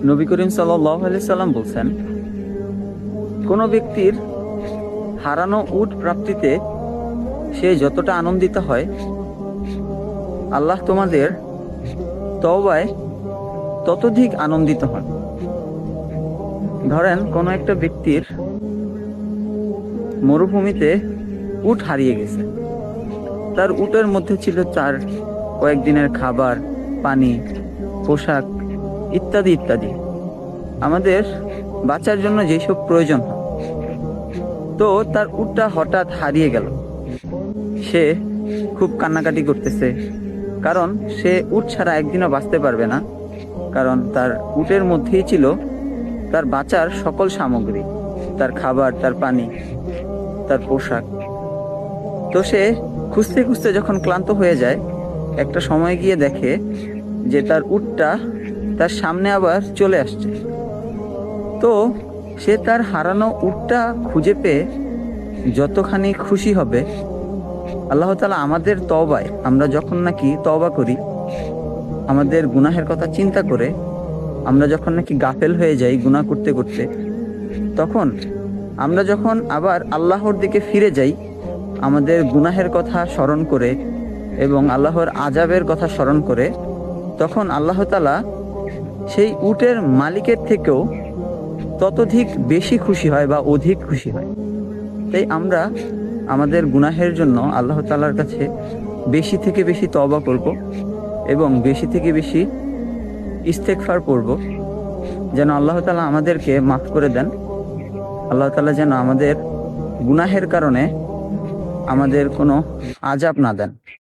নবী করিম সাল্লাল্লাহু আলাইহি সাল্লাম বলছেন, কোনো ব্যক্তির হারানো উট প্রাপ্তিতে সে যতটা আনন্দিত হয়, আল্লাহ তোমাদের তওবায় ততোধিক আনন্দিত হন। ধরেন কোনো একটা ব্যক্তির মরুভূমিতে উট হারিয়ে গেছে। তার উটের মধ্যে ছিল তার কয়েকদিনের খাবার, পানি, পোশাক ইত্যাদি ইত্যাদি, আমাদের বাঁচার জন্য যেসব প্রয়োজন হয়। তো তার উটটা হঠাৎ হারিয়ে গেল। সে খুব কান্নাকাটি করতেছে, কারণ সে উট ছাড়া একদিনও বাঁচতে পারবে না। কারণ তার উটের মধ্যেই ছিল তার বাঁচার সকল সামগ্রী, তার খাবার, তার পানি, তার পোশাক। তো সে খুঁজতে খুঁজতে যখন ক্লান্ত হয়ে যায়, একটা সময় গিয়ে দেখে যে তার উটটা তার সামনে আবার চলে আসছে। তো সে তার হারানো উটটা খুঁজে পেয়ে যতখানি খুশি হবে, আল্লাহ তাআলা আমাদের তওবায়, আমরা যখন নাকি তওবা করি, আমাদের গুনাহের কথা চিন্তা করে আমরা যখন নাকি গাফেল হয়ে যাই গুনাহ করতে করতে, তখন আমরা যখন আবার আল্লাহর দিকে ফিরে যাই, আমাদের গুনাহের কথা স্মরণ করে এবং আল্লাহর আযাবের কথা স্মরণ করে, তখন আল্লাহ তাআলা সেই উটের মালিকের থেকেও ততোধিক বেশি খুশি হয় বা অধিক খুশি হয়। তাই আমরা আমাদের গুনাহের জন্য আল্লাহ তাআলার কাছে বেশি থেকে বেশি তওবা করব এবং বেশি থেকে বেশি ইস্তেগফার পড়ব, যেন আল্লাহ তাআলা আমাদেরকে মাফ করে দেন। আল্লাহ তাআলা যেন আমাদের গুনাহের কারণে আমাদের কোনো আযাব না দেন।